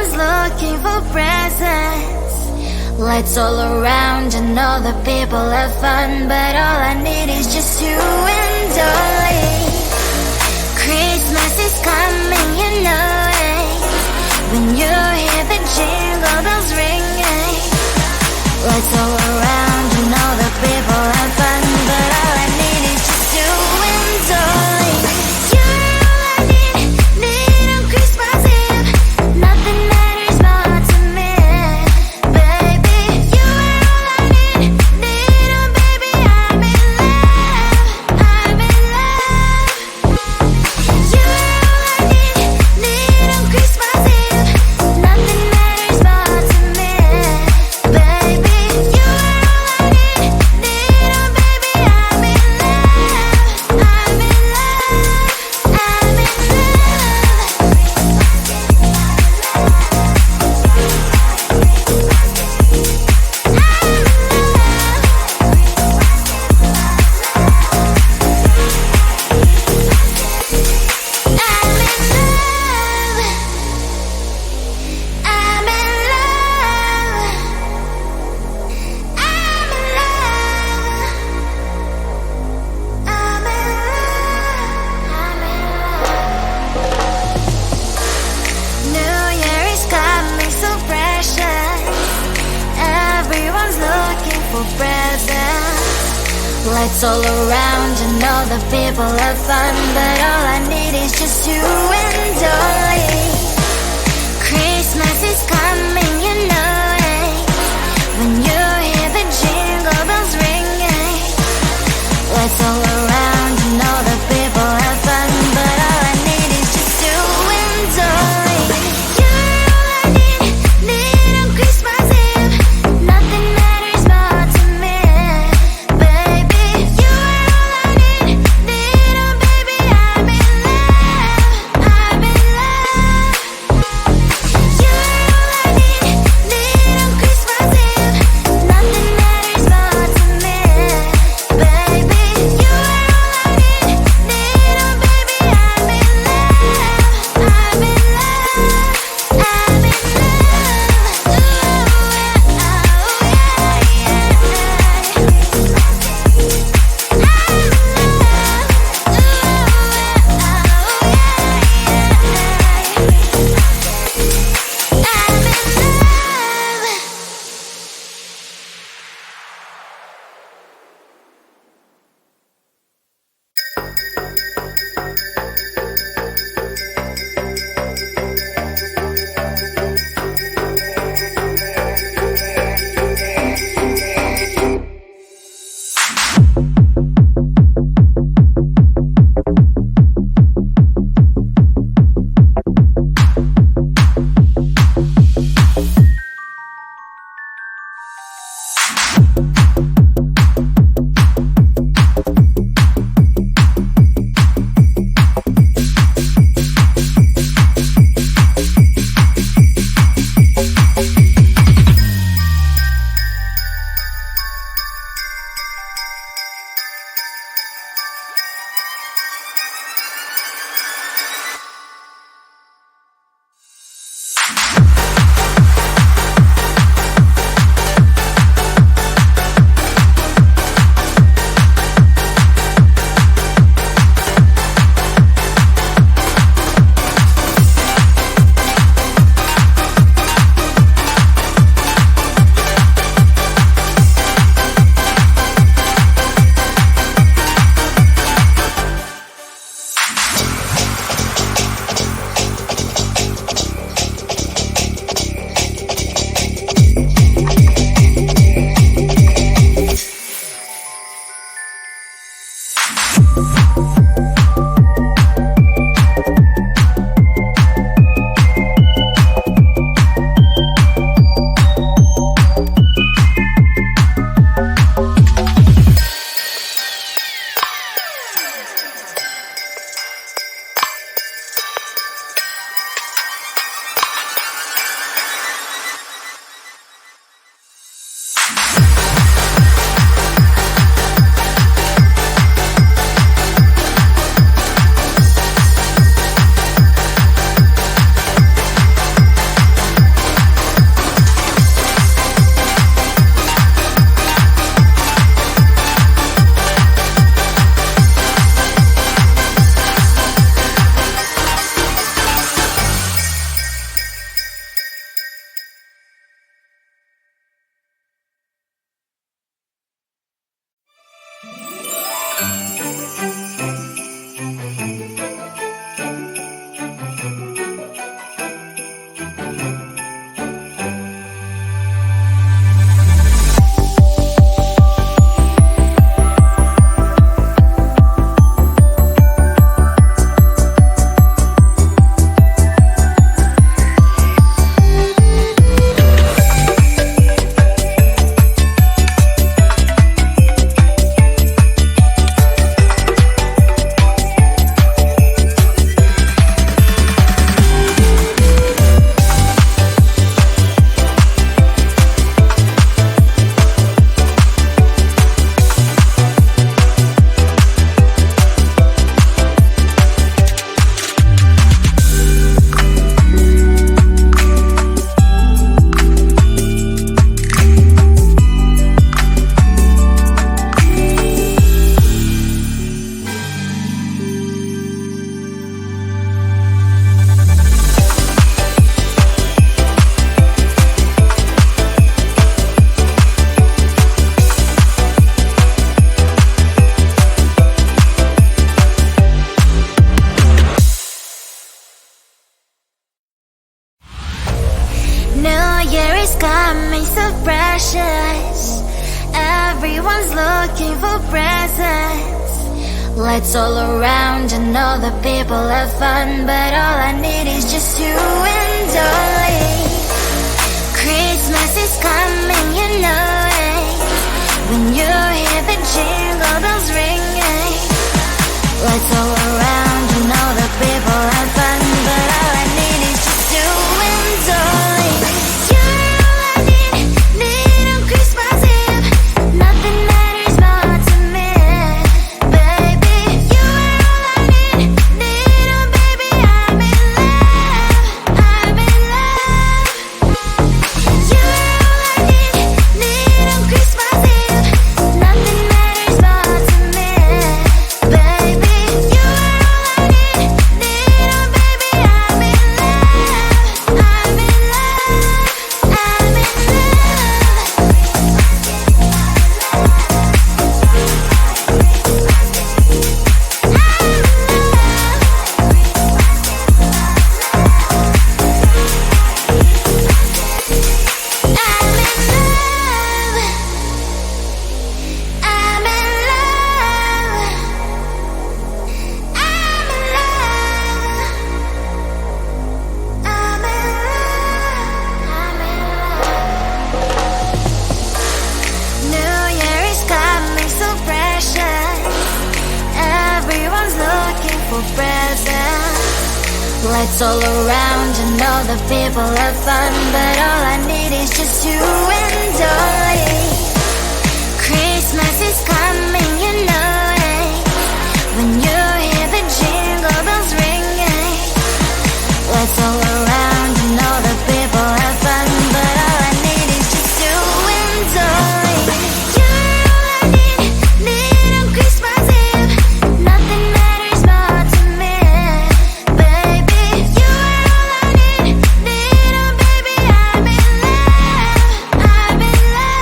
Everyone's looking for presents. Lights all around and all the people have fun, but all I need is just you and Dolly. Christmas is coming, you know it. When you hear the jingle bells ringing, lights all around and all the people have fun, but all I need is just you and Dolly. You're all I need on Christmas Eve. Nothing matters more to me, baby. You are all I need oh baby, I'm in love, I'm in love. You're all I need on Christmas Eve. Nothing matters more to me, baby. You are all I need oh baby, I'm in love, I'm in love, I'm in New Year is coming so precious. Everyone's looking for presents. Lights all around and all the people have fun, but all I need is just you and Dolly. Christmas is coming, you know it. When you hear the jingle bells ringing, lights all around and all the people have fun, but all I need is just you and Dolly. You're all I need on Christmas Eve. Nothing matters more to me, baby. You are all I need oh baby, I'm in love, I'm in love. is coming so precious. Everyone's looking for presents. Lights all around and all the people have fun, but all I need is just you and only. Christmas is coming, you know it. When you hear the jingle bells ringing. Lights all around and all the people have fun, but all I need is just you and only. You're all I need on Christmas Eve. Nothing matters more to me, baby. You are all I need, oh baby, I'm in love, I'm in love. You're all I need on Christmas Eve. Nothing matters more to me, baby. You are all I need, oh baby, I'm in love, I'm in love, I'm in New Year is coming so precious. Everyone's looking for presents. Lights all around and all the people have fun, but all I need is just you and only. Christmas is coming, you know it. When you hear the jingle bells ringing. Lights all around and all the people have fun, but all I need is just you and only. You're all I need on Christmas Eve. Nothing matters more to me, baby. You are all I need, oh baby, I'm in love, I'm in love.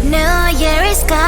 New year is coming.